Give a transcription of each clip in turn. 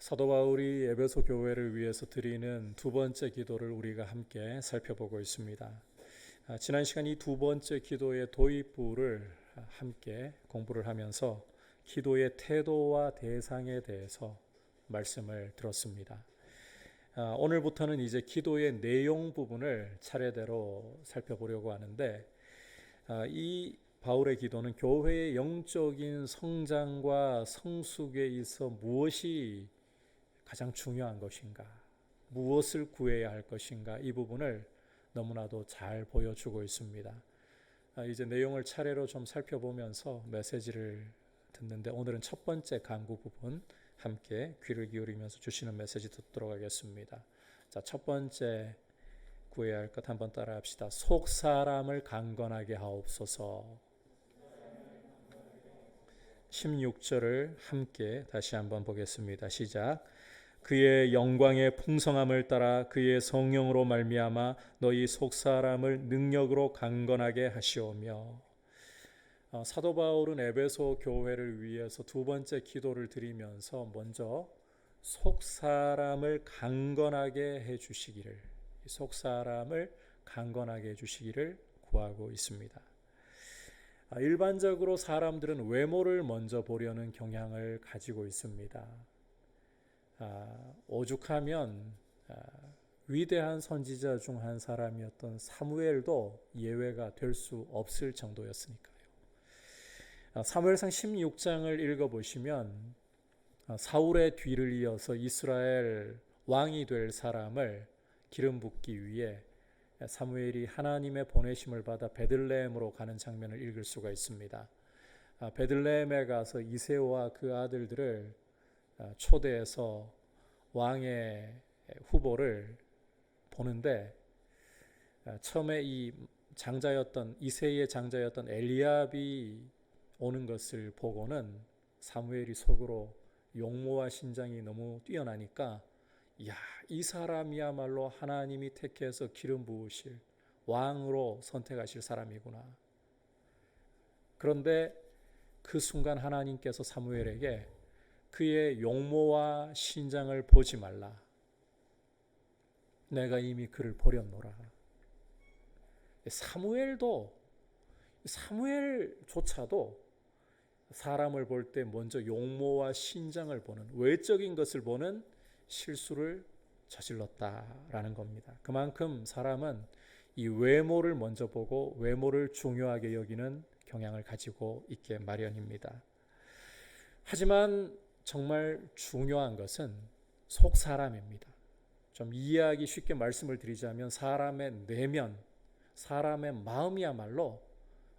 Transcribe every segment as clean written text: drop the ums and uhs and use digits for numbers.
사도 바울이 에베소 교회를 위해서 드리는 두 번째 기도를 우리가 함께 살펴보고 있습니다. 지난 시간 이 두 번째 기도의 도입부를 함께 공부를 하면서 기도의 태도와 대상에 대해서 말씀을 들었습니다. 오늘부터는 이제 기도의 내용 부분을 차례대로 살펴보려고 하는데, 이 바울의 기도는 교회의 영적인 성장과 성숙에 있어 무엇이 가장 중요한 것인가, 무엇을 구해야 할 것인가, 이 부분을 너무나도 잘 보여주고 있습니다. 이제 내용을 차례로 좀 살펴보면서 메시지를 듣는데, 오늘은 첫 번째 강구 부분 함께 귀를 기울이면서 주시는 메시지 듣도록 하겠습니다. 자, 첫 번째 구해야 할 것 한번 따라 합시다. 속 사람을 강건하게 하옵소서. 16절을 함께 다시 한번 보겠습니다. 시작. 그의 영광의 풍성함을 따라 그의 성령으로 말미암아 너희 속사람을 능력으로 강건하게 하시오며. 사도 바울은 에베소 교회를 위해서 두 번째 기도를 드리면서 먼저 속사람을 강건하게 해주시기를, 속사람을 강건하게 해주시기를 구하고 있습니다. 일반적으로 사람들은 외모를 먼저 보려는 경향을 가지고 있습니다. 오죽하면 위대한 선지자 중 한 사람이었던 사무엘도 예외가 될 수 없을 정도였으니까요. 사무엘상 16장을 읽어보시면 사울의 뒤를 이어서 이스라엘 왕이 될 사람을 기름 붓기 위해 사무엘이 하나님의 보내심을 받아 베들레헴으로 가는 장면을 읽을 수가 있습니다. 베들레헴에 가서 이새와 그 아들들을 초대해서 왕의 후보를 보는데, 처음에 이 장자였던 이새의 장자였던 엘리압이 오는 것을 보고는 사무엘이 속으로 용모와 신장이 너무 뛰어나니까, 이 사람이야말로 하나님이 택해서 기름 부으실 왕으로 선택하실 사람이구나. 그런데 그 순간 하나님께서 사무엘에게 그의 용모와 신장을 보지 말라. 내가 이미 그를 버렸노라. 사무엘조차도 사람을 볼 때 먼저 용모와 신장을 보는, 외적인 것을 보는 실수를 저질렀다라는 겁니다. 그만큼 사람은 이 외모를 먼저 보고 외모를 중요하게 여기는 경향을 가지고 있게 마련입니다. 하지만 정말 중요한 것은 속 사람입니다. 좀 이해하기 쉽게 말씀을 드리자면 사람의 내면, 사람의 마음이야말로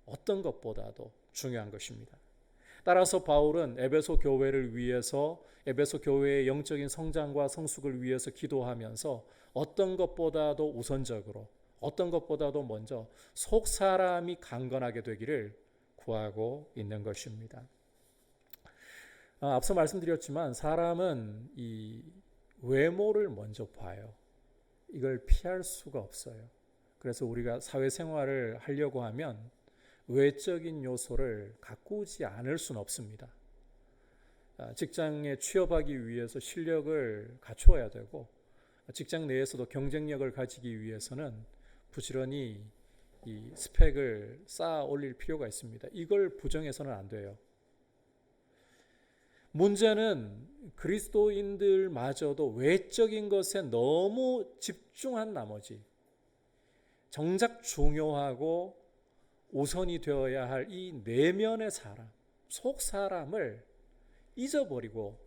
어떤 것보다도 중요한 것입니다. 따라서 바울은 에베소 교회를 위해서, 에베소 교회의 영적인 성장과 성숙을 위해서 기도하면서 어떤 것보다도 우선적으로, 어떤 것보다도 먼저 속 사람이 강건하게 되기를 구하고 있는 것입니다. 앞서 말씀드렸지만 사람은 이 외모를 먼저 봐요. 이걸 피할 수가 없어요. 그래서 우리가 사회생활을 하려고 하면 외적인 요소를 가꾸지 않을 수는 없습니다. 직장에 취업하기 위해서 실력을 갖추어야 되고, 직장 내에서도 경쟁력을 가지기 위해서는 부지런히 이 스펙을 쌓아 올릴 필요가 있습니다. 이걸 부정해서는 안 돼요. 문제는 그리스도인들마저도 외적인 것에 너무 집중한 나머지 정작 중요하고 우선이 되어야 할 이 내면의 사람, 속 사람을 잊어버리고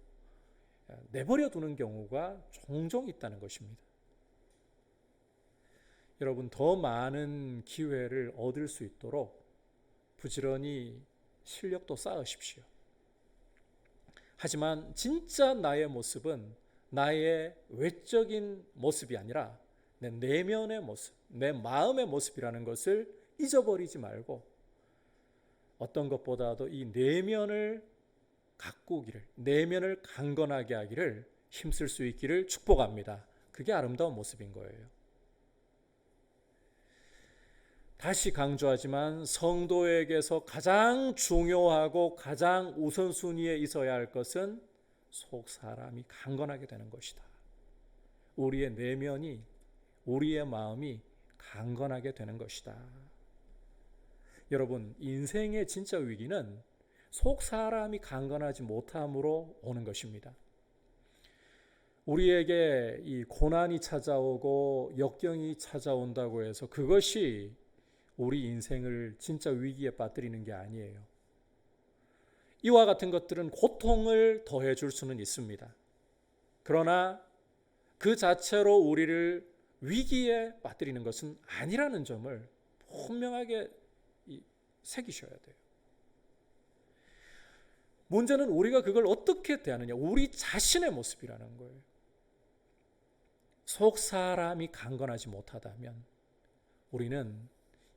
내버려 두는 경우가 종종 있다는 것입니다. 여러분, 더 많은 기회를 얻을 수 있도록 부지런히 실력도 쌓으십시오. 하지만 진짜 나의 모습은 나의 외적인 모습이 아니라 내 내면의 모습, 내 마음의 모습이라는 것을 잊어버리지 말고 어떤 것보다도 이 내면을 가꾸기를, 내면을 강건하게 하기를 힘쓸 수 있기를 축복합니다. 그게 아름다운 모습인 거예요. 다시 강조하지만 성도에게서 가장 중요하고 가장 우선순위에 있어야 할 것은 속 사람이 강건하게 되는 것이다. 우리의 내면이, 우리의 마음이 강건하게 되는 것이다. 여러분, 인생의 진짜 위기는 속 사람이 강건하지 못함으로 오는 것입니다. 우리에게 이 고난이 찾아오고 역경이 찾아온다고 해서 그것이 우리 인생을 진짜 위기에 빠뜨리는 게 아니에요. 이와 같은 것들은 고통을 더해줄 수는 있습니다. 그러나 그 자체로 우리를 위기에 빠뜨리는 것은 아니라는 점을 분명하게 새기셔야 돼요. 문제는 우리가 그걸 어떻게 대하느냐, 우리 자신의 모습이라는 거예요. 속 사람이 강건하지 못하다면 우리는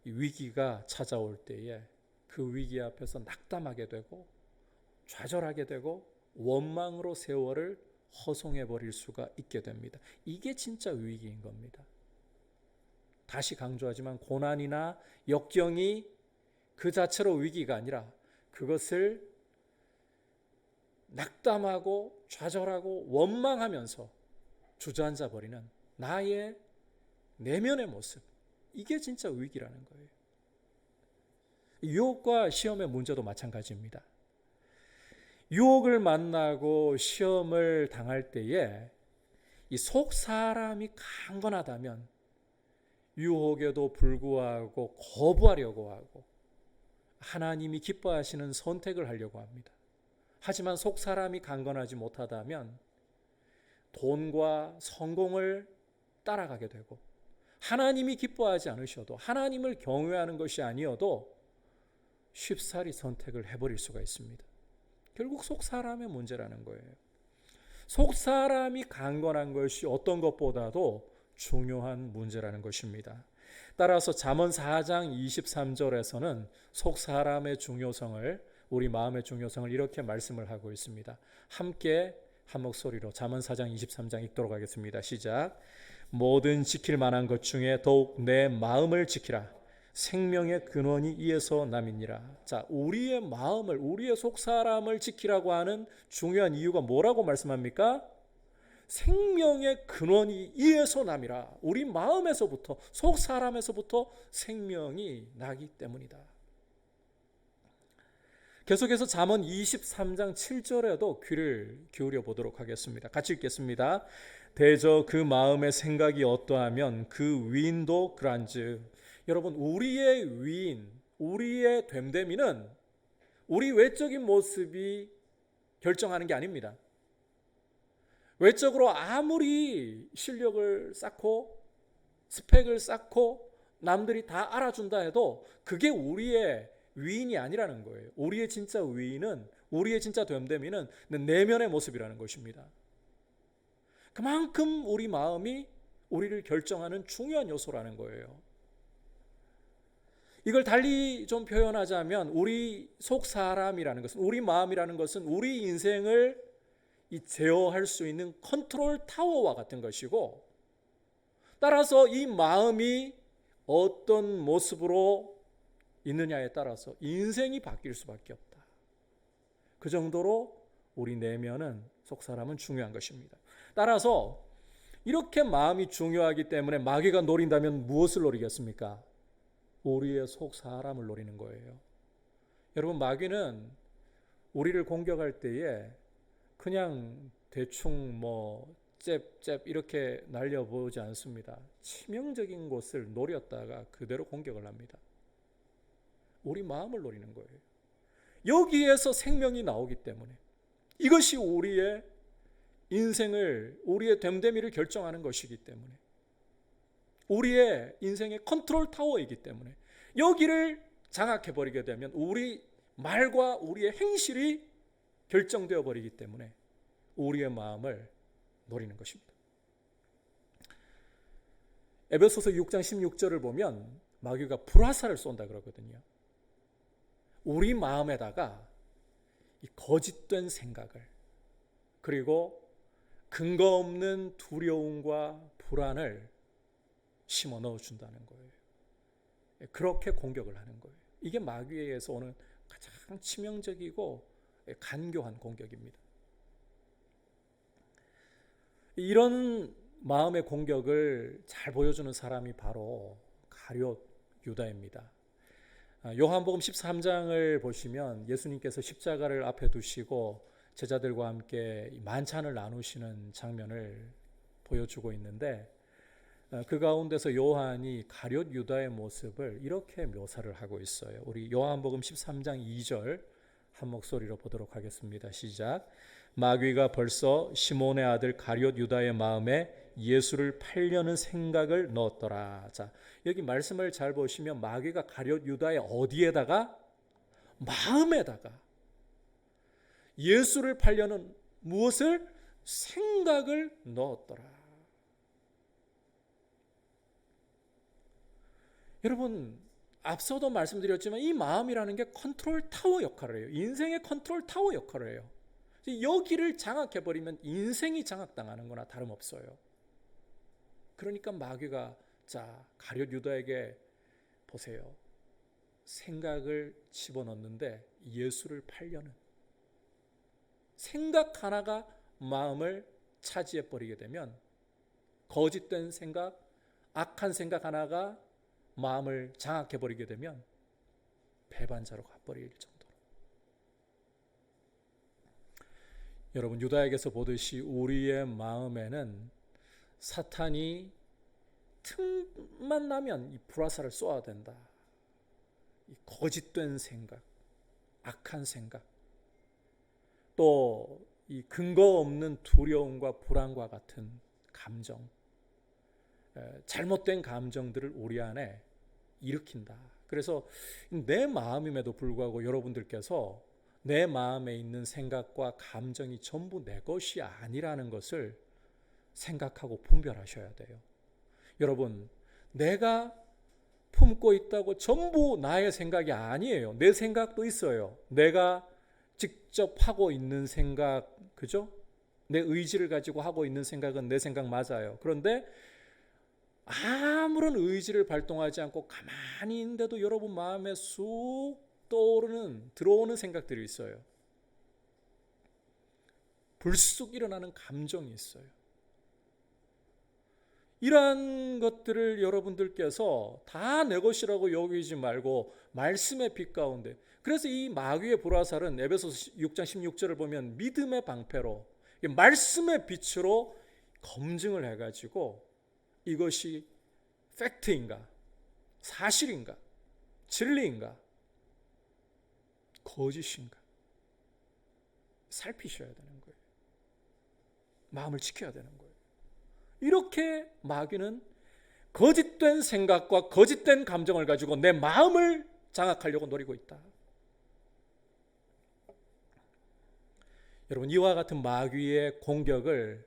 이 위기가 찾아올 때에 그 위기 앞에서 낙담하게 되고 좌절하게 되고 원망으로 세월을 허송해 버릴 수가 있게 됩니다. 이게 진짜 위기인 겁니다. 다시 강조하지만 고난이나 역경이 그 자체로 위기가 아니라 그것을 낙담하고 좌절하고 원망하면서 주저앉아 버리는 나의 내면의 모습, 이게 진짜 위기라는 거예요. 유혹과 시험의 문제도 마찬가지입니다. 유혹을 만나고 시험을 당할 때에 이 속 사람이 강건하다면 유혹에도 불구하고 거부하려고 하고 하나님이 기뻐하시는 선택을 하려고 합니다. 하지만 속 사람이 강건하지 못하다면 돈과 성공을 따라가게 되고 하나님이 기뻐하지 않으셔도 하나님을 경외하는 것이 아니어도 쉽사리 선택을 해버릴 수가 있습니다. 결국 속 사람의 문제라는 거예요. 속 사람이 강건한 것이 어떤 것보다도 중요한 문제라는 것입니다. 따라서 잠언 4장 23절에서는 속 사람의 중요성을, 우리 마음의 중요성을 이렇게 말씀을 하고 있습니다. 함께 한 목소리로 잠언 4장 23장 읽도록 하겠습니다. 시작. 모든 지킬 만한 것 중에 더욱 내 마음을 지키라. 생명의 근원이 이에서 남이니라. 자, 우리의 마음을, 우리의 속 사람을 지키라고 하는 중요한 이유가 뭐라고 말씀합니까? 생명의 근원이 이에서 남이라. 우리 마음에서부터, 속 사람에서부터 생명이 나기 때문이다. 계속해서 잠언 23장 7절에도 귀를 기울여 보도록 하겠습니다. 같이 읽겠습니다. 대저 그 마음의 생각이 어떠하면 그 위인도 그란즉. 여러분, 우리의 위인, 우리의 됨됨이는 우리 외적인 모습이 결정하는 게 아닙니다. 외적으로 아무리 실력을 쌓고 스펙을 쌓고 남들이 다 알아준다 해도 그게 우리의 위인이 아니라는 거예요. 우리의 진짜 위인은, 우리의 진짜 됨됨이는 내면의 모습이라는 것입니다. 그만큼 우리 마음이 우리를 결정하는 중요한 요소라는 거예요. 이걸 달리 좀 표현하자면 우리 속 사람이라는 것은, 우리 마음이라는 것은 우리 인생을 제어할 수 있는 컨트롤 타워와 같은 것이고, 따라서 이 마음이 어떤 모습으로 있느냐에 따라서 인생이 바뀔 수밖에 없다. 그 정도로 우리 내면은, 속 사람은 중요한 것입니다. 따라서 이렇게 마음이 중요하기 때문에 마귀가 노린다면 무엇을 노리겠습니까? 우리의 속 사람을 노리는 거예요. 여러분, 마귀는 우리를 공격할 때에 그냥 대충 잽 이렇게 날려보지 않습니다. 치명적인 곳을 노렸다가 그대로 공격을 합니다. 우리 마음을 노리는 거예요. 여기에서 생명이 나오기 때문에, 이것이 우리의 인생을, 우리의 됨됨이를 결정하는 것이기 때문에, 우리의 인생의 컨트롤 타워이기 때문에 여기를 장악해버리게 되면 우리 말과 우리의 행실이 결정되어 버리기 때문에 우리의 마음을 노리는 것입니다. 에베소서 6장 16절을 보면 마귀가 불화살을 쏜다 그러거든요. 우리 마음에다가 이 거짓된 생각을, 그리고 근거 없는 두려움과 불안을 심어 넣어준다는 거예요. 그렇게 공격을 하는 거예요. 이게 마귀에게서 오는 가장 치명적이고 간교한 공격입니다. 이런 마음의 공격을 잘 보여주는 사람이 바로 가룟 유다입니다. 요한복음 13장을 보시면 예수님께서 십자가를 앞에 두시고 제자들과 함께 만찬을 나누시는 장면을 보여주고 있는데, 그 가운데서 요한이 가룟 유다의 모습을 이렇게 묘사를 하고 있어요. 우리 요한복음 13장 2절 한 목소리로 보도록 하겠습니다. 시작. 마귀가 벌써 시몬의 아들 가룟 유다의 마음에 예수를 팔려는 생각을 넣었더라. 자, 여기 말씀을 잘 보시면 마귀가 가룟 유다의 어디에다가? 마음에다가 예수를 팔려는 무엇을? 생각을 넣었더라. 여러분, 앞서도 말씀드렸지만 이 마음이라는 게 컨트롤 타워 역할을 해요. 인생의 컨트롤 타워 역할을 해요. 여기를 장악해버리면 인생이 장악당하는 거나 다름없어요. 그러니까 마귀가 자, 가룟 유다에게 보세요. 생각을 집어넣는데 예수를 팔려는 생각 하나가 마음을 차지해버리게 되면 거짓된 생각, 악한 생각 하나가 마음을 장악해버리게 되면 배반자로 가버릴 정도로. 여러분, 유다에게서 보듯이 우리의 마음에는 사탄이 틈만 나면 이 불화살을 쏘아야 된다. 이 거짓된 생각, 악한 생각, 또 이 근거 없는 두려움과 불안과 같은 감정, 잘못된 감정들을 우리 안에 일으킨다. 그래서 내 마음임에도 불구하고 여러분들께서 내 마음에 있는 생각과 감정이 전부 내 것이 아니라는 것을 생각하고 분별하셔야 돼요. 여러분, 내가 품고 있다고 전부 나의 생각이 아니에요. 내 생각도 있어요. 내가 직접 하고 있는 생각, 그죠? 내 의지를 가지고 하고 있는 생각은 내 생각 맞아요. 그런데 아무런 의지를 발동하지 않고 가만히 있는데도 여러분 마음에 쑥 들어오는 생각들이 있어요. 불쑥 일어나는 감정이 있어요. 이러한 것들을 여러분들께서 다 내 것이라고 여기지 말고 말씀의 빛 가운데, 그래서 이 마귀의 불화살은 에베소서 6장 16절을 보면 믿음의 방패로 말씀의 빛으로 검증을 해가지고 이것이 팩트인가, 사실인가, 진리인가, 거짓인가 살피셔야 되는 거예요. 마음을 지켜야 되는 거예요. 이렇게 마귀는 거짓된 생각과 거짓된 감정을 가지고 내 마음을 장악하려고 노리고 있다. 여러분, 이와 같은 마귀의 공격을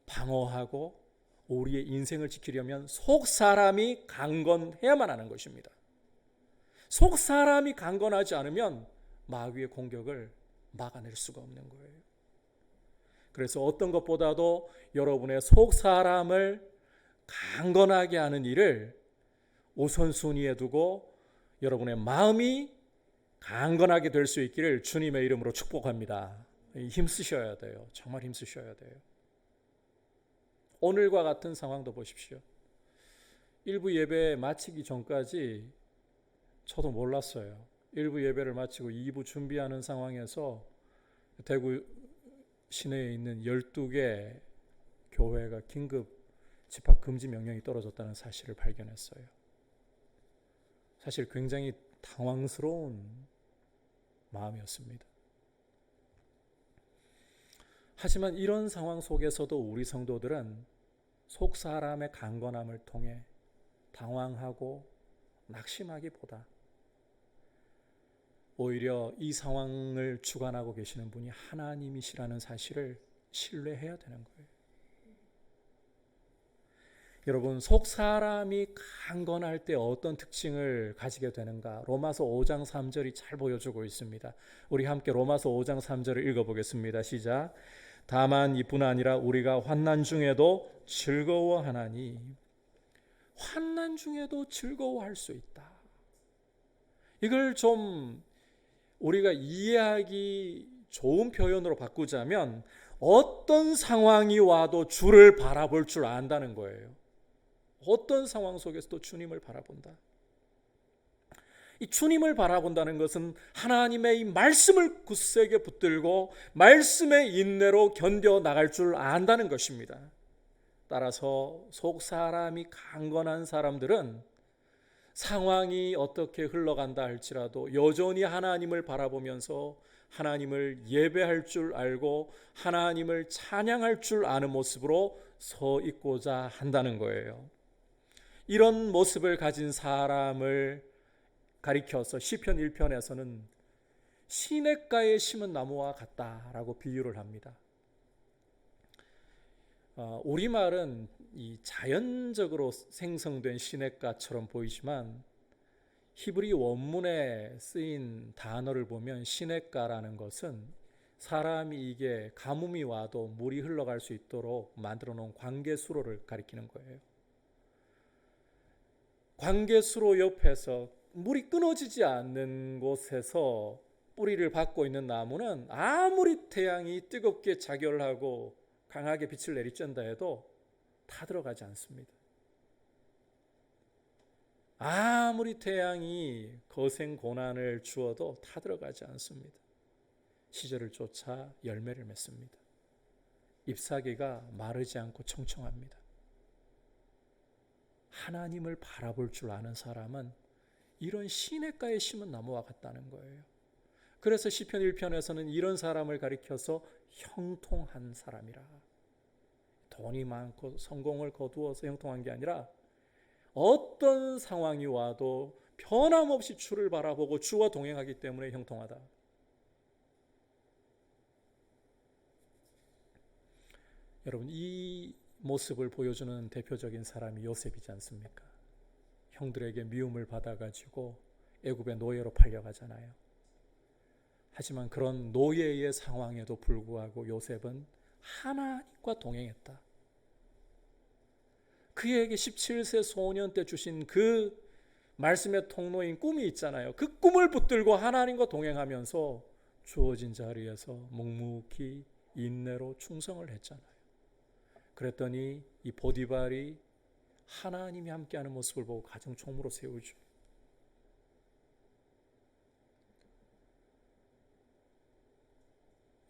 방어하고 우리의 인생을 지키려면 속 사람이 강건해야만 하는 것입니다. 속 사람이 강건하지 않으면 마귀의 공격을 막아낼 수가 없는 거예요. 그래서 어떤 것보다도 여러분의 속 사람을 강건하게 하는 일을 우선순위에 두고 여러분의 마음이 강건하게 될 수 있기를 주님의 이름으로 축복합니다. 힘쓰셔야 돼요. 정말 힘쓰셔야 돼요. 오늘과 같은 상황도 보십시오. 일부 예배 마치기 전까지 저도 몰랐어요. 일부 예배를 마치고 2부 준비하는 상황에서 대구 시내에 있는 12개 교회가 긴급 집합 금지 명령이 떨어졌다는 사실을 발견했어요. 사실 굉장히 당황스러운 마음이었습니다. 하지만 이런 상황 속에서도 우리 성도들은 속 사람의 강건함을 통해 당황하고 낙심하기보다 오히려 이 상황을 주관하고 계시는 분이 하나님이시라는 사실을 신뢰해야 되는 거예요. 여러분, 속 사람이 강건할 때 어떤 특징을 가지게 되는가? 로마서 5장 3절이 잘 보여주고 있습니다. 우리 함께 로마서 5장 3절을 읽어보겠습니다. 시작. 다만 이뿐 아니라 우리가 환난 중에도 즐거워하나니. 환난 중에도 즐거워할 수 있다. 이걸 좀 우리가 이해하기 좋은 표현으로 바꾸자면 어떤 상황이 와도 주를 바라볼 줄 안다는 거예요. 어떤 상황 속에서도 주님을 바라본다. 이 주님을 바라본다는 것은 하나님의 이 말씀을 굳세게 붙들고 말씀의 인내로 견뎌 나갈 줄 안다는 것입니다. 따라서 속 사람이 강건한 사람들은 상황이 어떻게 흘러간다 할지라도 여전히 하나님을 바라보면서 하나님을 예배할 줄 알고 하나님을 찬양할 줄 아는 모습으로 서 있고자 한다는 거예요. 이런 모습을 가진 사람을 가리켜서 시편 1편에서는 시냇가에 심은 나무와 같다라고 비유를 합니다. 우리말은 이 자연적으로 생성된 시냇가처럼 보이지만 히브리 원문에 쓰인 단어를 보면 시냇가라는 것은 사람이 이게 가뭄이 와도 물이 흘러갈 수 있도록 만들어 놓은 관계수로를 가리키는 거예요. 관계수로 옆에서 물이 끊어지지 않는 곳에서 뿌리를 받고 있는 나무는 아무리 태양이 뜨겁게 자결하고 강하게 빛을 내리쬐다 해도 다 들어가지 않습니다. 아무리 태양이 거센 고난을 주어도 다 들어가지 않습니다. 시절을 쫓아 열매를 맺습니다. 잎사귀가 마르지 않고 청청합니다. 하나님을 바라볼 줄 아는 사람은 이런 시냇가에 심은 나무와 같다는 거예요. 그래서 시편 1편에서는 이런 사람을 가리켜서 형통한 사람이라. 돈이 많고 성공을 거두어서 형통한 게 아니라 어떤 상황이 와도 변함없이 주를 바라보고 주와 동행하기 때문에 형통하다. 여러분, 이 모습을 보여주는 대표적인 사람이 요셉이지 않습니까? 형들에게 미움을 받아가지고 애굽의 노예로 팔려가잖아요. 하지만 그런 노예의 상황에도 불구하고 요셉은 하나님과 동행했다. 그에게 17세 소년 때 주신 그 말씀의 통로인 꿈이 있잖아요. 그 꿈을 붙들고 하나님과 동행하면서 주어진 자리에서 묵묵히 인내로 충성을 했잖아요. 그랬더니 이 보디발이 하나님이 함께하는 모습을 보고 가정 총무로 세우죠.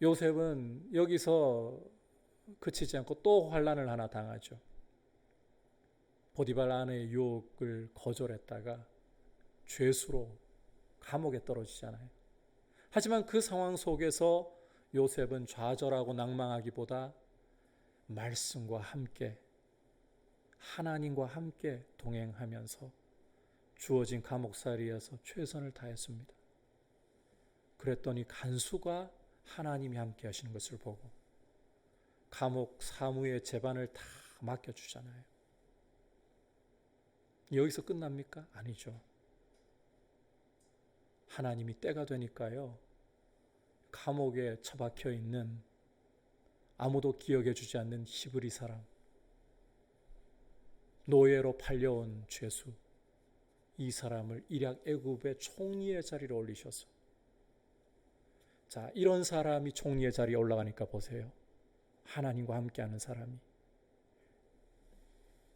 요셉은 여기서 그치지 않고 또 환난을 하나 당하죠. 보디발 아내의 유혹을 거절했다가 죄수로 감옥에 떨어지잖아요. 하지만 그 상황 속에서 요셉은 좌절하고 낭망하기보다 말씀과 함께 하나님과 함께 동행하면서 주어진 감옥살이에서 최선을 다했습니다. 그랬더니 간수가 하나님이 함께 하시는 것을 보고 감옥 사무의 제반을 다 맡겨주잖아요. 여기서 끝납니까? 아니죠. 하나님이 때가 되니까요, 감옥에 처박혀 있는 아무도 기억해 주지 않는 히브리 사람, 노예로 팔려온 죄수, 이 사람을 일약 애굽의 총리의 자리로 올리셔서, 자, 이런 사람이 총리의 자리에 올라가니까 보세요. 하나님과 함께하는 사람이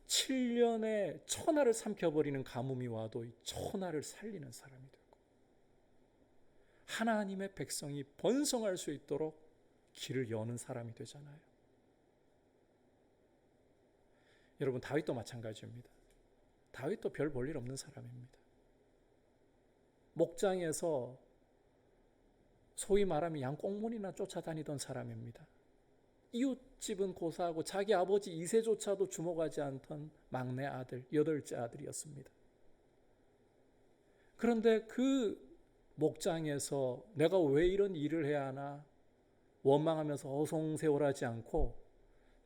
7년에 천하를 삼켜버리는 가뭄이 와도 천하를 살리는 사람이 되고 하나님의 백성이 번성할 수 있도록 길을 여는 사람이 되잖아요. 여러분, 다윗도 마찬가지입니다. 다윗도 별 볼 일 없는 사람입니다. 목장에서 소위 말하면 양꽁무니나 쫓아다니던 사람입니다. 이웃집은 고사하고 자기 아버지 2세조차도 주목하지 않던 막내 아들, 8째 아들이었습니다. 그런데 그 목장에서 내가 왜 이런 일을 해야 하나 원망하면서 어송세월하지 않고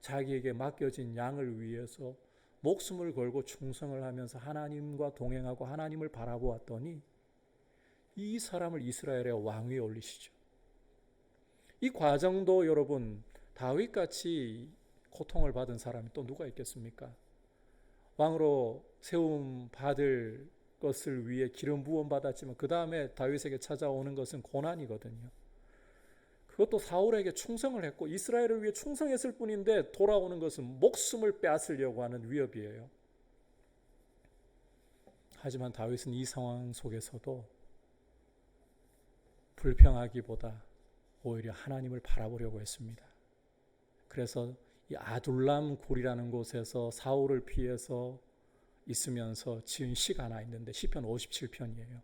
자기에게 맡겨진 양을 위해서 목숨을 걸고 충성을 하면서 하나님과 동행하고 하나님을 바라보았더니 이 사람을 이스라엘의 왕위에 올리시죠. 이 과정도 여러분, 다윗같이 고통을 받은 사람이 또 누가 있겠습니까? 왕으로 세움 받을 것을 위해 기름 부음 받았지만 그 다음에 다윗에게 찾아오는 것은 고난이거든요. 그것도 사울에게 충성을 했고 이스라엘을 위해 충성했을 뿐인데 돌아오는 것은 목숨을 빼앗으려고 하는 위협이에요. 하지만 다윗은 이 상황 속에서도 불평하기보다 오히려 하나님을 바라보려고 했습니다. 그래서 이 아둘람 굴이라는 곳에서 사울을 피해서 있으면서 지은 시가 하나 있는데 시편 57편이에요.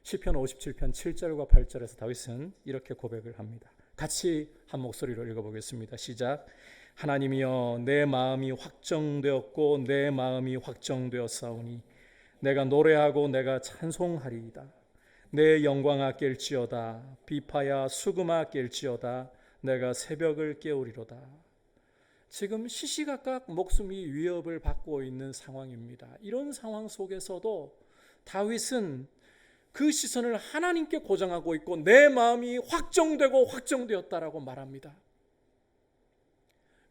시편 57편 7절과 8절에서 다윗은 이렇게 고백을 합니다. 같이 한 목소리로 읽어보겠습니다. 시작. 하나님이여 내 마음이 확정되었고 내 마음이 확정되었사오니 내가 노래하고 내가 찬송하리이다. 내 영광아 깰지어다. 비파야 수금아 깰지어다. 내가 새벽을 깨우리로다. 지금 시시각각 목숨이 위협을 받고 있는 상황입니다. 이런 상황 속에서도 다윗은 그 시선을 하나님께 고정하고 있고 내 마음이 확정되고 확정되었다라고 말합니다.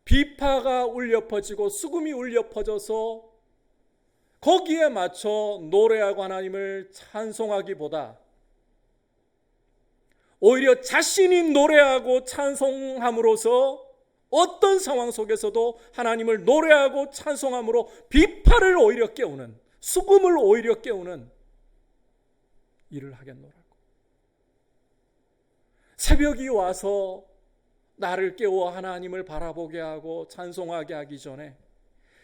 비파가 울려 퍼지고 수금이 울려 퍼져서 거기에 맞춰 노래하고 하나님을 찬송하기보다 오히려 자신이 노래하고 찬송함으로써 어떤 상황 속에서도 하나님을 노래하고 찬송함으로 비파를 오히려 깨우는, 수금을 오히려 깨우는 일을 하겠노라고. 새벽이 와서 나를 깨워 하나님을 바라보게 하고 찬송하게 하기 전에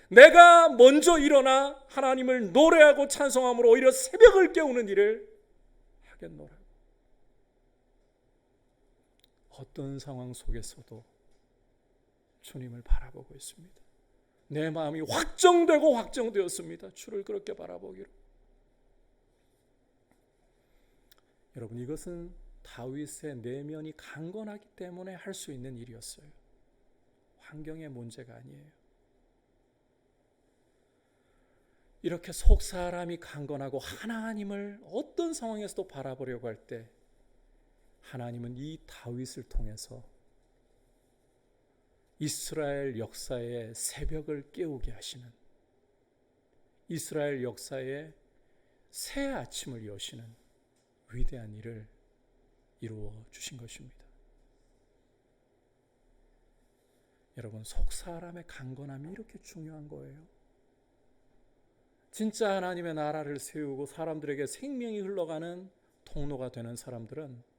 내가 먼저 일어나 하나님을 노래하고 찬송함으로 오히려 새벽을 깨우는 일을 하겠노라고. 어떤 상황 속에서도 주님을 바라보고 있습니다. 내 마음이 확정되고 확정되었습니다. 주를 그렇게 바라보기로. 여러분, 이것은 다윗의 내면이 강건하기 때문에 할 수 있는 일이었어요. 환경의 문제가 아니에요. 이렇게 속 사람이 강건하고 하나님을 어떤 상황에서도 바라보려고 할 때 하나님은 이 다윗을 통해서 이스라엘 역사의 새벽을 깨우게 하시는, 이스라엘 역사의 새 아침을 여시는 위대한 일을 이루어 주신 것입니다. 여러분, 속 사람의 강건함이 이렇게 중요한 거예요. 진짜 하나님의 나라를 세우고 사람들에게 생명이 흘러가는 통로가 되는 사람들은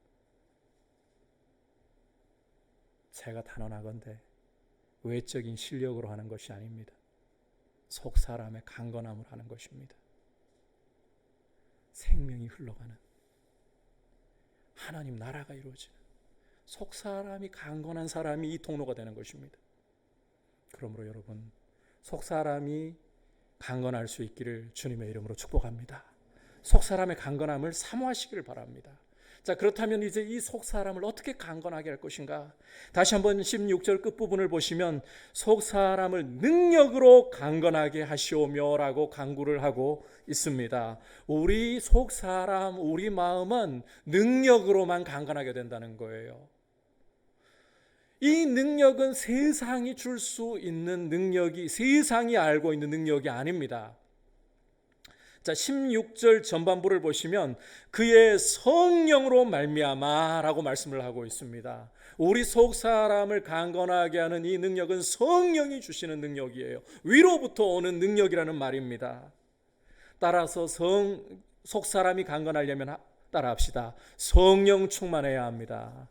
제가 단언하건대 외적인 실력으로 하는 것이 아닙니다. 속 사람의 강건함을 하는 것입니다. 생명이 흘러가는 하나님 나라가 이루어지는 속 사람이 강건한 사람이 이 통로가 되는 것입니다. 그러므로 여러분, 속 사람이 강건할 수 있기를 주님의 이름으로 축복합니다. 속 사람의 강건함을 사모하시기를 바랍니다. 자, 그렇다면 이제 이 속 사람을 어떻게 강건하게 할 것인가? 다시 한번 16절 끝부분을 보시면 속 사람을 능력으로 강건하게 하시오며 라고 간구를 하고 있습니다. 우리 속 사람, 우리 마음은 능력으로만 강건하게 된다는 거예요. 이 능력은 세상이 줄 수 있는 능력이, 세상이 알고 있는 능력이 아닙니다. 자, 16절 전반부를 보시면 그의 성령으로 말미암아라고 말씀을 하고 있습니다. 우리 속 사람을 강건하게 하는 이 능력은 성령이 주시는 능력이에요. 위로부터 오는 능력이라는 말입니다. 따라서 속 사람이 강건하려면 따라합시다. 성령 충만해야 합니다.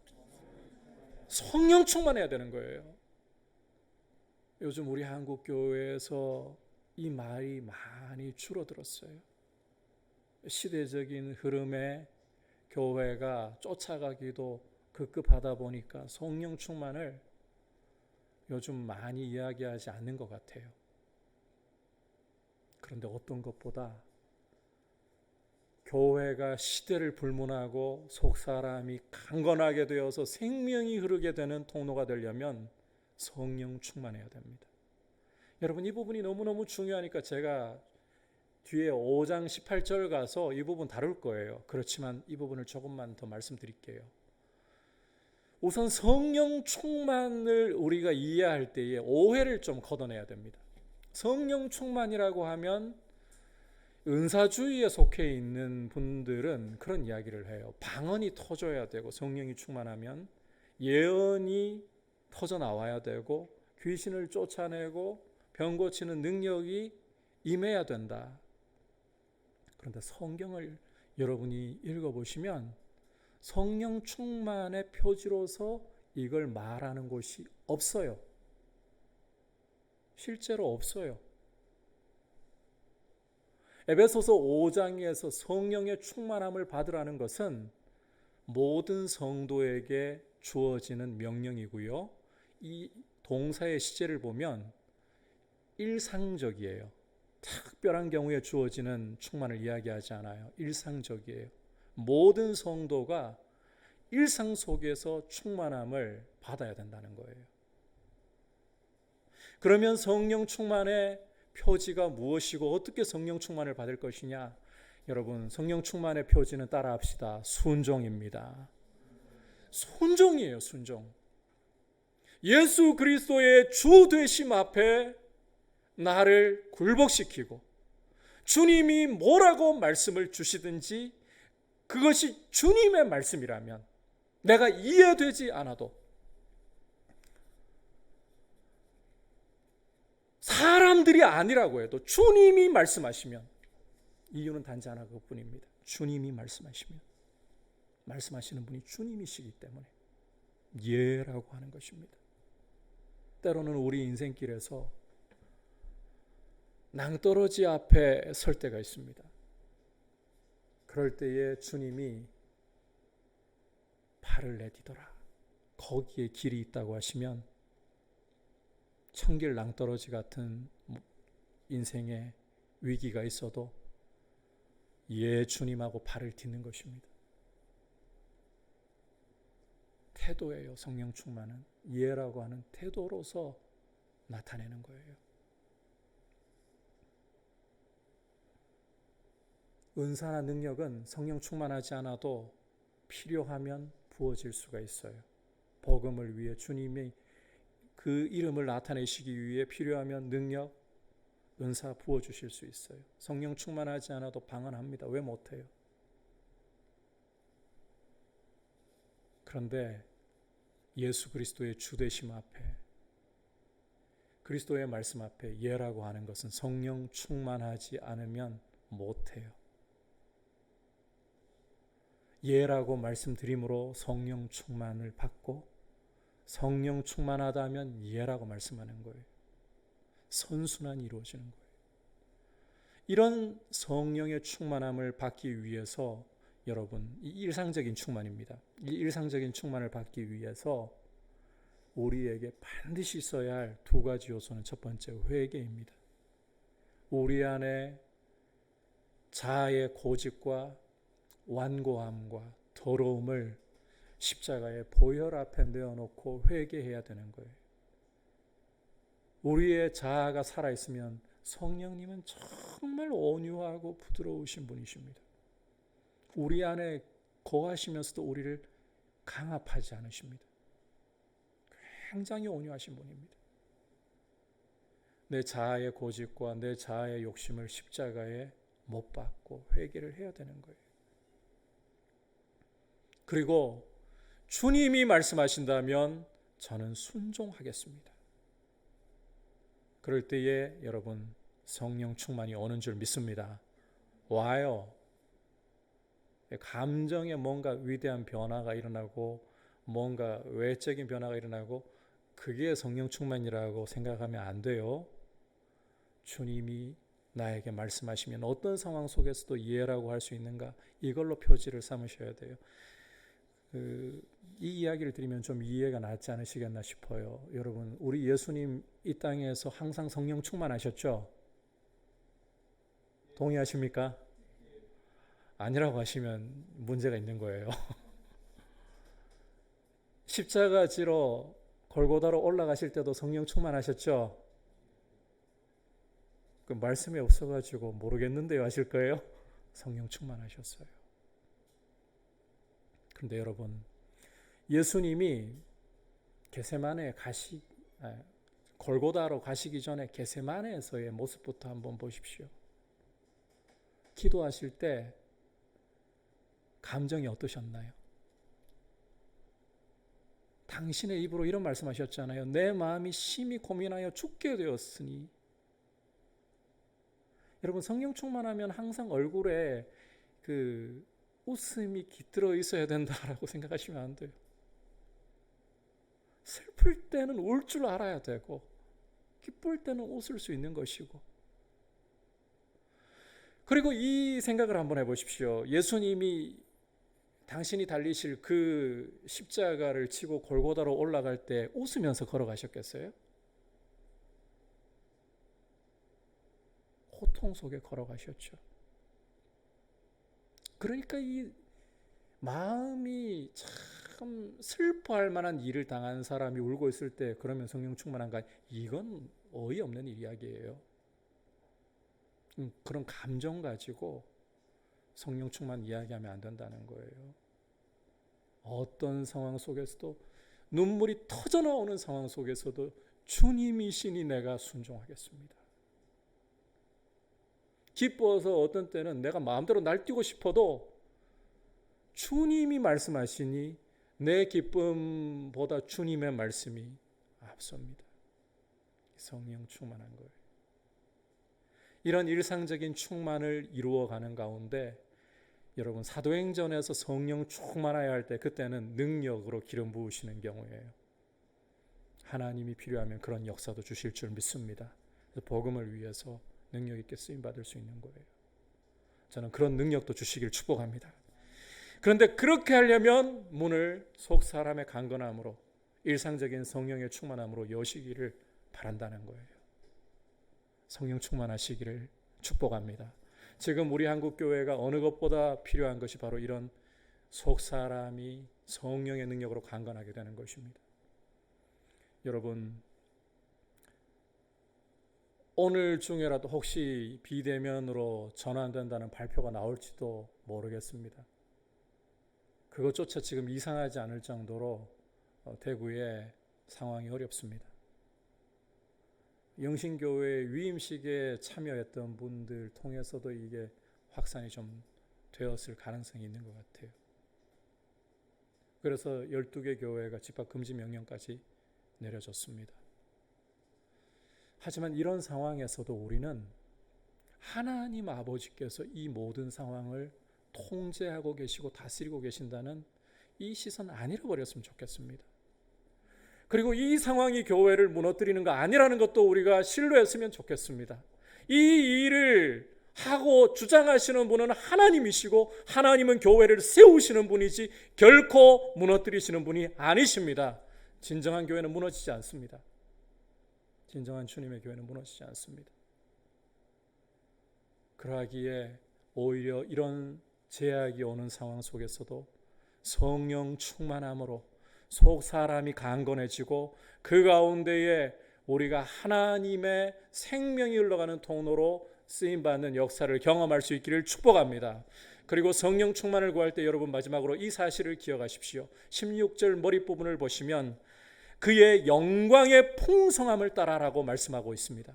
성령 충만해야 되는 거예요. 요즘 우리 한국 교회에서 이 말이 많이 줄어들었어요. 시대적인 흐름에 교회가 쫓아가기도 급급하다 보니까 성령 충만을 요즘 많이 이야기하지 않는 것 같아요. 그런데 어떤 것보다 교회가 시대를 불문하고 속 사람이 강건하게 되어서 생명이 흐르게 되는 통로가 되려면 성령 충만해야 됩니다. 여러분, 이 부분이 너무너무 중요하니까 제가 뒤에 5장 18절 가서 이 부분 다룰 거예요. 그렇지만 이 부분을 조금만 더 말씀드릴게요. 우선 성령 충만을 우리가 이해할 때에 오해를 좀 걷어내야 됩니다. 성령 충만이라고 하면 은사주의에 속해 있는 분들은 그런 이야기를 해요. 방언이 터져야 되고 성령이 충만하면 예언이 터져 나와야 되고 귀신을 쫓아내고 병 고치는 능력이 임해야 된다. 그런데 성경을 여러분이 읽어보시면 성령 충만의 표지로서 이걸 말하는 곳이 없어요. 실제로 없어요. 에베소서 5장에서 성령의 충만함을 받으라는 것은 모든 성도에게 주어지는 명령이고요. 이 동사의 시제를 보면 일상적이에요. 특별한 경우에 주어지는 충만을 이야기하지 않아요. 일상적이에요. 모든 성도가 일상 속에서 충만함을 받아야 된다는 거예요. 그러면 성령 충만의 표지가 무엇이고 어떻게 성령 충만을 받을 것이냐? 여러분, 성령 충만의 표지는 따라합시다. 순종입니다. 순종이에요, 순종. 예수 그리스도의 주 되심 앞에 나를 굴복시키고 주님이 뭐라고 말씀을 주시든지 그것이 주님의 말씀이라면 내가 이해되지 않아도 사람들이 아니라고 해도 주님이 말씀하시면 이유는 단지 하나 그것뿐입니다. 주님이 말씀하시면 말씀하시는 분이 주님이시기 때문에 예라고 하는 것입니다. 때로는 우리 인생길에서 낭떠러지 앞에 설 때가 있습니다. 그럴 때에 주님이 발을 내디뎌라. 거기에 길이 있다고 하시면 청길 낭떠러지 같은 인생의 위기가 있어도 예 주님하고 발을 딛는 것입니다. 태도예요. 성령 충만은 예라고 하는 태도로서 나타내는 거예요. 은사나 능력은 성령 충만하지 않아도 필요하면 부어질 수가 있어요. 복음을 위해 주님이 그 이름을 나타내시기 위해 필요하면 능력, 은사 부어주실 수 있어요. 성령 충만하지 않아도 방언합니다. 왜 못해요? 그런데 예수 그리스도의 주되심 앞에 그리스도의 말씀 앞에 예라고 하는 것은 성령 충만하지 않으면 못해요. 예라고 말씀드림으로 성령 충만을 받고 성령 충만하다면 예라고 말씀하는 거예요. 선순환이 이루어지는 거예요. 이런 성령의 충만함을 받기 위해서 여러분, 이 일상적인 충만입니다. 이 일상적인 충만을 받기 위해서 우리에게 반드시 있어야 할 두 가지 요소는 첫 번째 회개입니다. 우리 안에 자아의 고집과 완고함과 더러움을 십자가의 보혈 앞에 내어놓고 회개해야 되는 거예요. 우리의 자아가 살아있으면 성령님은 정말 온유하고 부드러우신 분이십니다. 우리 안에 거하시면서도 우리를 강압하지 않으십니다. 굉장히 온유하신 분입니다. 내 자아의 고집과 내 자아의 욕심을 십자가에 못 박고 회개를 해야 되는 거예요. 그리고 주님이 말씀하신다면 저는 순종하겠습니다. 그럴 때에 여러분 성령 충만이 오는 줄 믿습니다. 와요. 감정에 뭔가 위대한 변화가 일어나고 뭔가 외적인 변화가 일어나고 그게 성령 충만이라고 생각하면 안 돼요. 주님이 나에게 말씀하시면 어떤 상황 속에서도 이해라고 할 수 있는가, 이걸로 표지를 삼으셔야 돼요. 이 이야기를 드리면 좀 이해가 낫지 않으시겠나 싶어요. 여러분, 우리 예수님 이 땅에서 항상 성령 충만하셨죠? 동의하십니까? 아니라고 하시면 문제가 있는 거예요. 십자가 지로 골고다로 올라가실 때도 성령 충만하셨죠? 그 말씀이 없어가지고 모르겠는데요 하실 거예요? 성령 충만하셨어요. 그런데 여러분, 예수님이 겟세마네 골고다로 가시기 전에 겟세마네에서의 모습부터 한번 보십시오. 기도하실 때 감정이 어떠셨나요? 당신의 입으로 이런 말씀하셨잖아요. 내 마음이 심히 고민하여 죽게 되었으니. 여러분, 성령 충만하면 항상 얼굴에 그 웃음이 깃들어 있어야 된다라고 생각하시면 안 돼요. 슬플 때는 울 줄 알아야 되고 기쁠 때는 웃을 수 있는 것이고. 그리고 이 생각을 한번 해보십시오. 예수님이 당신이 달리실 그 십자가를 치고 골고다로 올라갈 때 웃으면서 걸어가셨겠어요? 고통 속에 걸어가셨죠. 그러니까 이 마음이 참 슬퍼할 만한 일을 당한 사람이 울고 있을 때 그러면 성령 충만한가? 이건 어이없는 이야기예요. 그런 감정 가지고 성령 충만 이야기하면 안 된다는 거예요. 어떤 상황 속에서도 눈물이 터져 나오는 상황 속에서도 주님이시니 내가 순종하겠습니다. 기뻐서 어떤 때는 내가 마음대로 날뛰고 싶어도 주님이 말씀하시니 내 기쁨보다 주님의 말씀이 앞섭니다. 성령 충만한 거예요. 이런 일상적인 충만을 이루어가는 가운데 여러분, 사도행전에서 성령 충만해야 할 때 그때는 능력으로 기름 부으시는 경우예요. 하나님이 필요하면 그런 역사도 주실 줄 믿습니다. 복음을 위해서 능력 있게 쓰임 받을 수 있는 거예요. 저는 그런 능력도 주시길 축복합니다. 그런데 그렇게 하려면 문을 속 사람의 강건함으로, 일상적인 성령의 충만함으로 여시기를 바란다는 거예요. 성령 충만하시기를 축복합니다. 지금 우리 한국교회가 어느 것보다 필요한 것이 바로 이런 속 사람이 성령의 능력으로 강건하게 되는 것입니다. 여러분, 오늘 중에라도 혹시 비대면으로 전환된다는 발표가 나올지도 모르겠습니다. 그것조차 지금 이상하지 않을 정도로 대구의 상황이 어렵습니다. 영신교회 위임식에 참여했던 분들 통해서도 이게 확산이 좀 되었을 가능성이 있는 것 같아요. 그래서 12개 교회가 집합 금지 명령까지 내려졌습니다. 하지만 이런 상황에서도 우리는 하나님 아버지께서 이 모든 상황을 통제하고 계시고 다스리고 계신다는 이 시선 안 잃어버렸으면 좋겠습니다. 그리고 이 상황이 교회를 무너뜨리는 거 아니라는 것도 우리가 신뢰했으면 좋겠습니다. 이 일을 하고 주장하시는 분은 하나님이시고 하나님은 교회를 세우시는 분이지 결코 무너뜨리시는 분이 아니십니다. 진정한 교회는 무너지지 않습니다. 진정한 주님의 교회는 무너지지 않습니다. 그러하기에 오히려 이런 제약이 오는 상황 속에서도 성령 충만함으로 속 사람이 강건해지고 그 가운데에 우리가 하나님의 생명이 흘러가는 통로로 쓰임받는 역사를 경험할 수 있기를 축복합니다. 그리고 성령 충만을 구할 때 여러분 마지막으로 이 사실을 기억하십시오. 16절 머릿부분을 보시면 그의 영광의 풍성함을 따라라고 말씀하고 있습니다.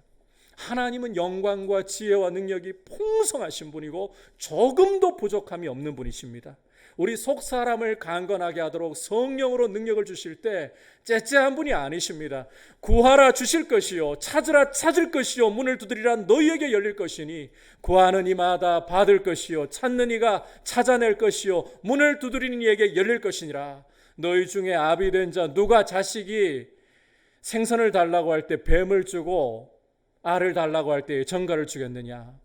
하나님은 영광과 지혜와 능력이 풍성하신 분이고 조금도 부족함이 없는 분이십니다. 우리 속 사람을 강건하게 하도록 성령으로 능력을 주실 때 째째한 분이 아니십니다. 구하라 주실 것이요 찾으라 찾을 것이요 문을 두드리라 너희에게 열릴 것이니 구하는 이마다 받을 것이요 찾는 이가 찾아낼 것이요 문을 두드리는 이에게 열릴 것이니라. 너희 중에 아비 된 자 누가 자식이 생선을 달라고 할 때 뱀을 주고 알을 달라고 할 때 전갈을 주겠느냐?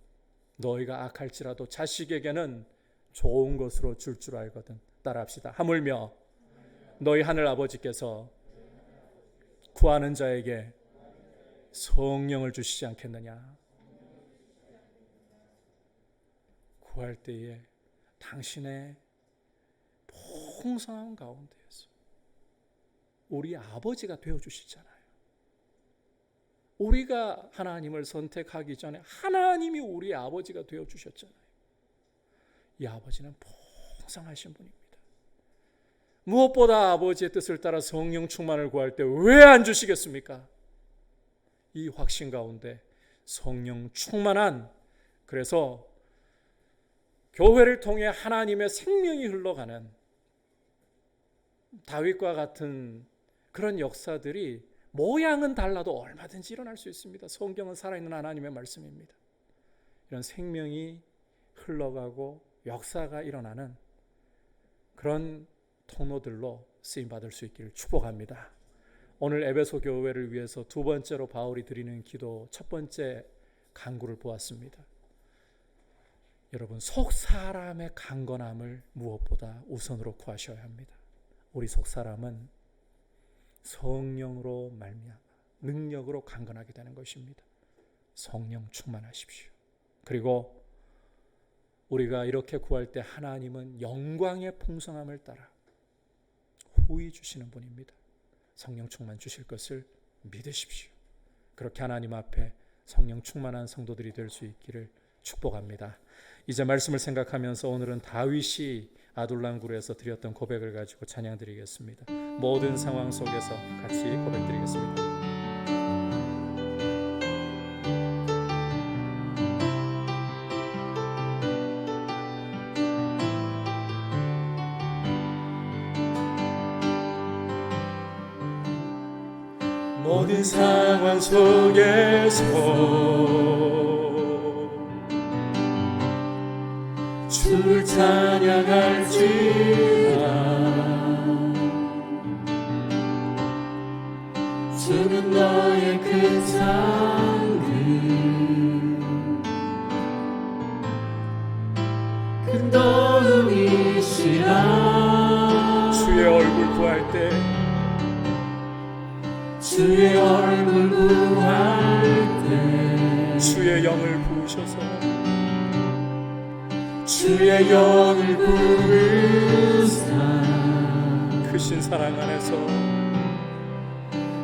너희가 악할지라도 자식에게는 좋은 것으로 줄 줄 알거든. 따라합시다. 하물며 너희 하늘 아버지께서 구하는 자에게 성령을 주시지 않겠느냐? 구할 때에 당신의 풍성한 가운데에서 우리 아버지가 되어주시잖아요. 우리가 하나님을 선택하기 전에 하나님이 우리 아버지가 되어주셨잖아요. 이 아버지는 풍성하신 분입니다. 무엇보다 아버지의 뜻을 따라 성령 충만을 구할 때 왜 안 주시겠습니까? 이 확신 가운데 성령 충만한, 그래서 교회를 통해 하나님의 생명이 흘러가는 다윗과 같은 그런 역사들이 모양은 달라도 얼마든지 일어날 수 있습니다. 성경은 살아있는 하나님의 말씀입니다. 이런 생명이 흘러가고 역사가 일어나는 그런 통로들로 쓰임받을 수 있기를 축복합니다. 오늘 에베소 교회를 위해서 두 번째로 바울이 드리는 기도, 첫 번째 간구를 보았습니다. 여러분, 속 사람의 강건함을 무엇보다 우선으로 구하셔야 합니다. 우리 속 사람은 성령으로 말미암아 능력으로 강건하게 되는 것입니다. 성령 충만하십시오. 그리고 우리가 이렇게 구할 때 하나님은 영광의 풍성함을 따라 후히 주시는 분입니다. 성령 충만 주실 것을 믿으십시오. 그렇게 하나님 앞에 성령 충만한 성도들이 될 수 있기를 축복합니다. 이제 말씀을 생각하면서 오늘은 다윗이 아둘람굴에서 드렸던 고백을 가지고 찬양 드리겠습니다. 모든 상황 속에서 같이 고백 드리겠습니다. 모든 상황 속에서 주를 찬양할지라. 주는 너의 큰 상급 큰 도움이시라. 주의 얼굴 구할 때 주의 얼굴 구할 때 주의 영을 부으셔서 주의 영을 부으사 크신 사랑 안에서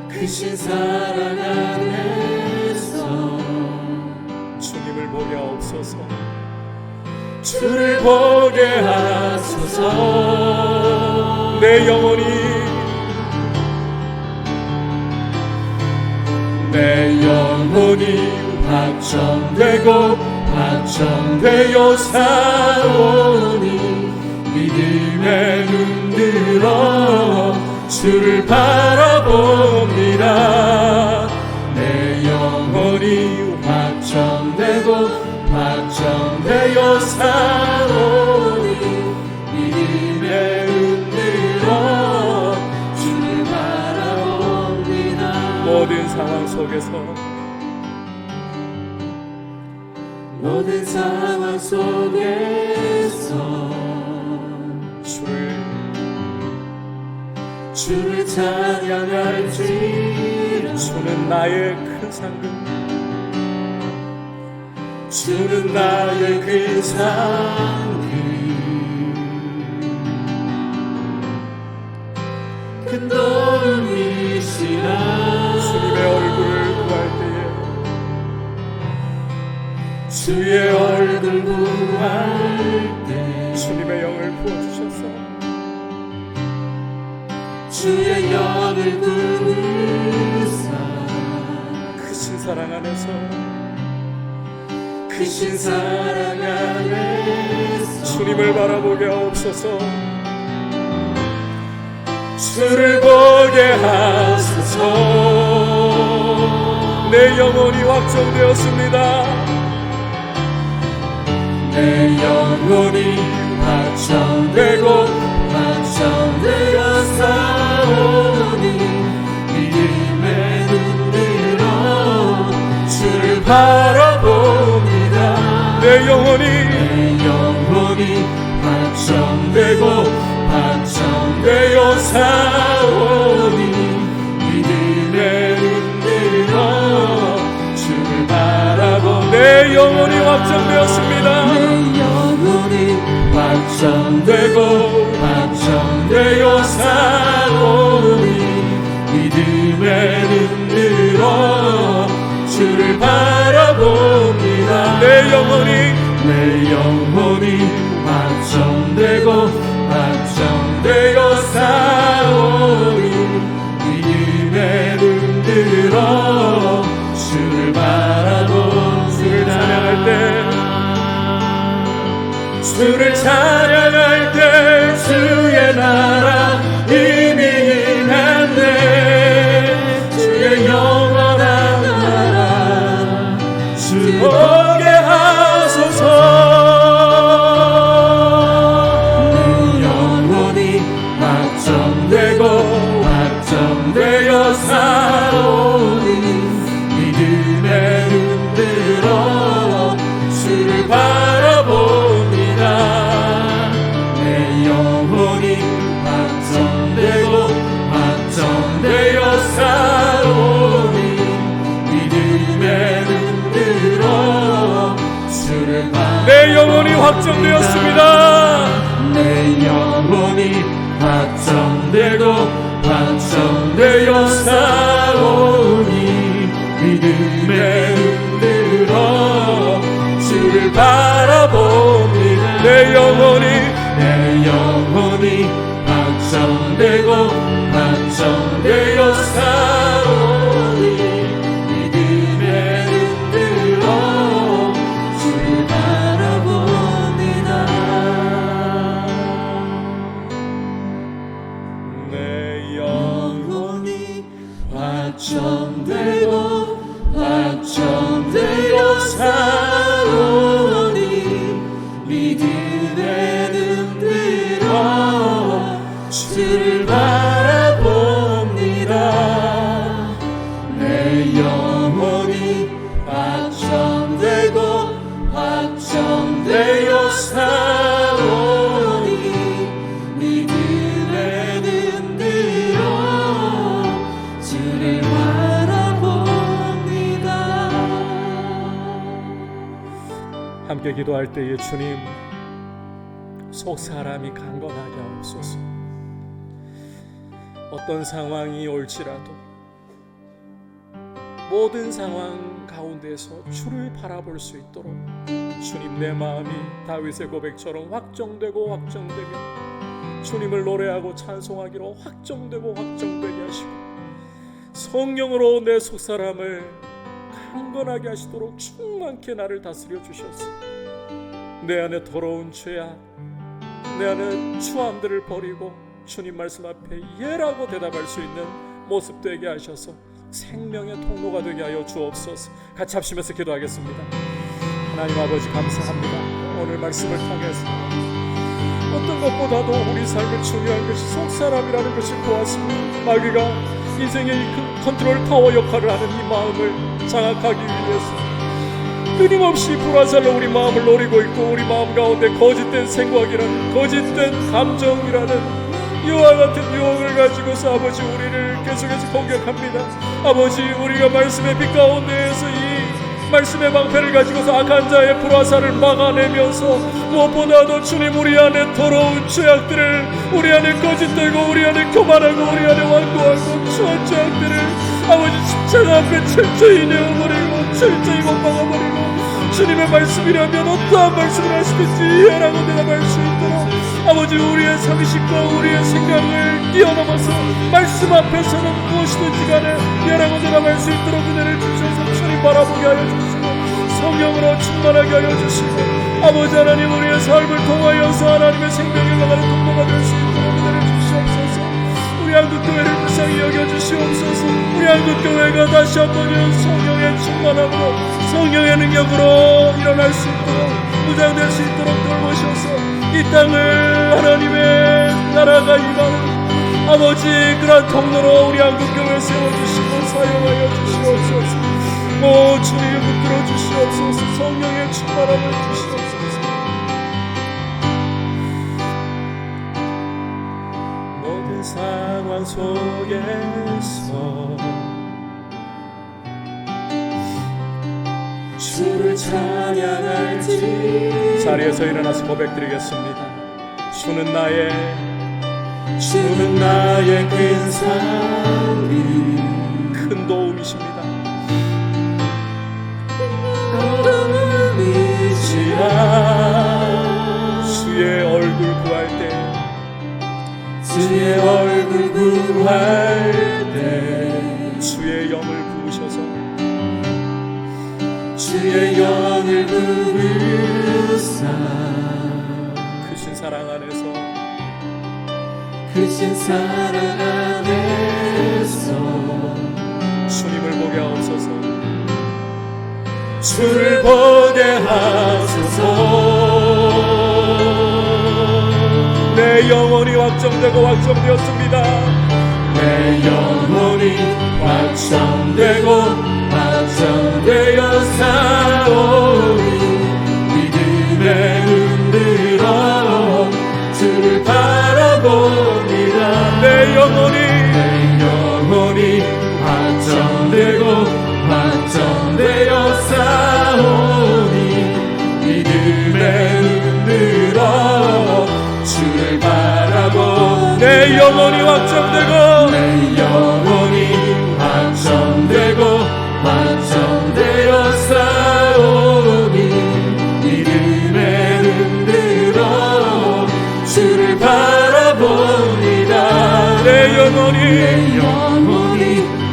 크신 사랑 안에서 주님을 보게 하옵소서. 주를 보게 하소서. 내 영혼이 확정되고 확정되어 사오니 믿음에 눈들어 주를 바라봅니다. 내 영혼이 확정되고 확정되어 사오니 믿음에 눈들어 주를 바라봅니다. 모든 상황 속에서 모든 상황 속에서 주를 찬양할지라. 주는 나의 큰 상급 주는 나의 큰 상급 큰 도움이시라. 주님의 얼굴을 구할 때에 주의 얼굴 구할 때 주님의 영을 부어주셔서 주의 영을 부으사 크신 사랑 안에서 크신 사랑 안에서 주님을 바라보게 하옵소서. 주를 보게 하소서. 내 영혼이 확정되었습니다. 내 영혼이 확정되고 확정되어 사오니 믿음에 눈들어 주를 바라봅니다. 내 영혼이 확정되고 확정되어 사오니 믿음에 눈들어 주를 바라봅니다. 내 영혼이 확정되었습니다. 내 영혼이 확정되고 확정되어 사오니 믿음에 눈들어 주를 바라봅니다. 내 영혼이 확정되고 확정되어 사오니 믿음에 눈들어 주를 바라보 주를 찬양할 때 주의 나라 이미 임했네. 확정되었습니다. 내 영혼이 확정되고 확정되어 사오니 믿음에 흔들어 주를 바라봅니다. 내 영혼이 확정되고 확정되어 사오니 믿음에 흔들어 주를 바라봅니다. 내 영혼이 확정되고 확정되어 사오니 믿음에 흔들어 주를 바라봅니다. 내 영혼이 확정되고 확정되어 사오니 믿음에 흔들어 주를 바라봅니다. 함께 기도할 때에 주님, 속 사람이 강건하게 하옵소서. 어떤 상황이 올지라도 모든 상황 가운데서 주를 바라볼 수 있도록 주님, 내 마음이 다윗의 고백처럼 확정되고 확정되며 주님을 노래하고 찬송하기로 확정되고 확정되게 하시고 성령으로 내 속사람을 강건하게 하시도록 충만케 나를 다스려 주셔서 내 안에 더러운 죄악, 내 안에 추함들을 버리고 주님 말씀 앞에 예라고 대답할 수 있는 모습 되게 하셔서 생명의 통로가 되게 하여 주옵소서. 같이 합심해서 기도하겠습니다. 하나님 아버지, 감사합니다. 오늘 말씀을 통해서 어떤 것보다도 우리 삶에 중요한 것이 속사람이라는 것을 보았습니다. 마귀가 인생의 컨트롤 타워 역할을 하는 이 마음을 장악하기 위해서 끊임없이 불화살로 우리 마음을 노리고 있고, 우리 마음 가운데 거짓된 생각이라는, 거짓된 감정이라는 이와 같은 유혹을 가지고서 아버지 우리를 계속해서 공격합니다. 아버지, 우리가 말씀의 빛 가운데에서 이 말씀의 방패를 가지고서 악한 자의 불화살을 막아내면서 무엇보다도 주님, 우리 안에 더러운 죄악들을, 우리 안에 거짓되고 우리 안에 교만하고 우리 안에 완고하고 추한 죄악들을 아버지 십자가 앞에 철저히 내어버리고 철저히 못 박아버리고, 주님의 말씀이라면 어떠한 말씀을 하시든지 해라고 대답할 수 있도록 아버지 우리의 상식과 우리의 생각을 뛰어넘어서 말씀 앞에서는 무엇이든지 간에 예라고 대답할 수 있도록 은혜를 주셔서 주님 바라보게 하여 주시고 성령으로 충만하게 하여 주시고, 아버지 하나님, 우리의 삶을 통하여서 하나님의 생명을 나가는 통로가 될 수 있도록 은혜를 주시옵소서. 우리 한국교회를 불쌍히 여겨주시옵소서. 우리 한국교회가 다시 한번 성령의 충만함으로 성령의 능력으로 일어날 수 있도록, 무장될 수 있도록 돌보셔서 이 땅을 하나님의 나라가 임하는 아버지 그런 통로로 우리 한국교회 세워주시고 사용하여 주시옵소서. 오 주님, 붙들어 주시옵소서. 성령의 충만함을 주시옵소서. 모든 상황 속에서 주를 찬양할지, 자리에서 일어나서 고백드리겠습니다. 주는 나의 큰 산이, 큰 도움이십니다. 주의 얼굴 구할 때, 주의 얼굴 구할 때 주의 영을 부으셔서, 주의 영을 부으사 크신 사랑 안에서, 크신 사랑 안에서 주님을 보게 하옵소서. 주를 보게 하소서. 내 영혼이 확정되고 확정되었습니다. 내 영혼이 확정되고 확정되어 사오니 믿음에 흔들어 주를 바라봅니다. 내 영혼이 확정되고 확정되어 사오니 믿음에 흔들어 확정되어 싸우니 믿음에 흔들어 주를 바라봅니다. 내 영혼이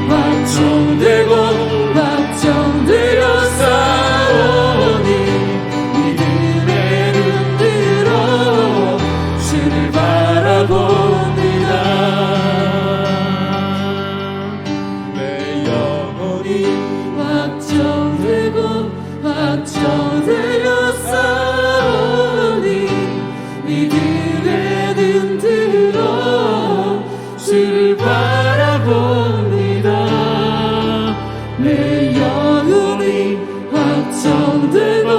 확정되고 확정되어 싸우니 믿음에 흔들어 주를 바라봅니다. 내 영혼이 확정되고 확정되어 싸우니 믿음에 흔들어 주를 바라봅니다. 내 영혼이 확정되고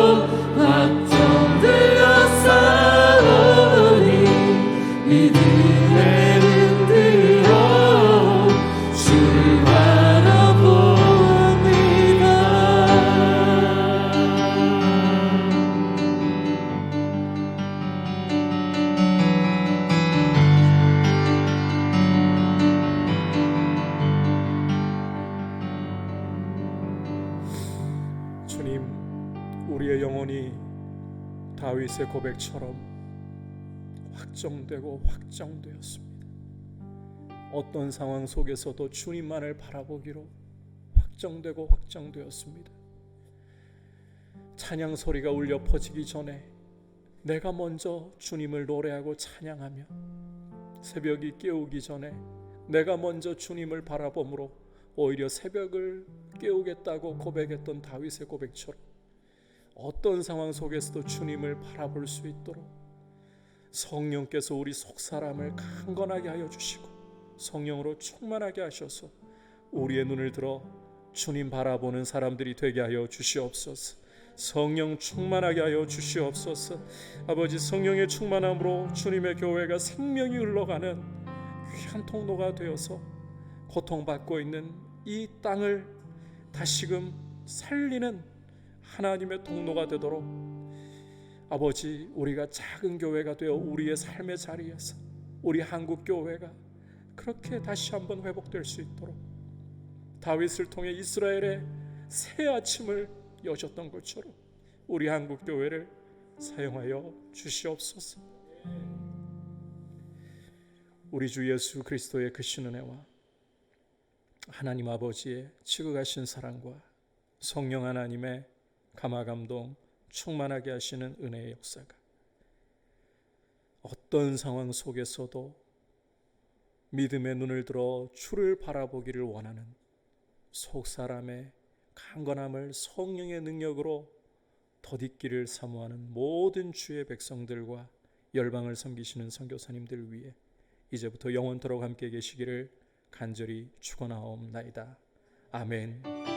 확정되어 싸우니 믿음에 흔들어 주를 바라봅니다. 주님, 우리의 영혼이 다윗의 고백처럼 확정되고 확정되었습니다. 어떤 상황 속에서도 주님만을 바라보기로 확정되고 확정되었습니다. 찬양 소리가 울려 퍼지기 전에 내가 먼저 주님을 노래하고 찬양하며 새벽이 깨우기 전에 내가 먼저 주님을 바라봄으로 오히려 새벽을 깨우겠다고 고백했던 다윗의 고백처럼 어떤 상황 속에서도 주님을 바라볼 수 있도록 성령께서 우리 속사람을 강건하게 하여 주시고 성령으로 충만하게 하셔서 우리의 눈을 들어 주님 바라보는 사람들이 되게 하여 주시옵소서. 성령 충만하게 하여 주시옵소서. 아버지, 성령의 충만함으로 주님의 교회가 생명이 흘러가는 귀한 통로가 되어서 고통받고 있는 이 땅을 다시금 살리는 하나님의 통로가 되도록 아버지, 우리가 작은 교회가 되어 우리의 삶의 자리에서 우리 한국 교회가 그렇게 다시 한번 회복될 수 있도록 다윗을 통해 이스라엘의 새 아침을 여셨던 것처럼 우리 한국 교회를 사용하여 주시옵소서. 우리 주 예수 그리스도의 크신 은혜와 하나님 아버지의 지극하신 사랑과 성령 하나님의 감화감동 충만하게 하시는 은혜의 역사가 어떤 상황 속에서도 믿음의 눈을 들어 주를 바라보기를 원하는 속사람의 강건함을 성령의 능력으로 덧입기를 사모하는 모든 주의 백성들과 열방을 섬기시는 선교사님들 위해 이제부터 영원토록 함께 계시기를 간절히 축원하옵나이다. 아멘.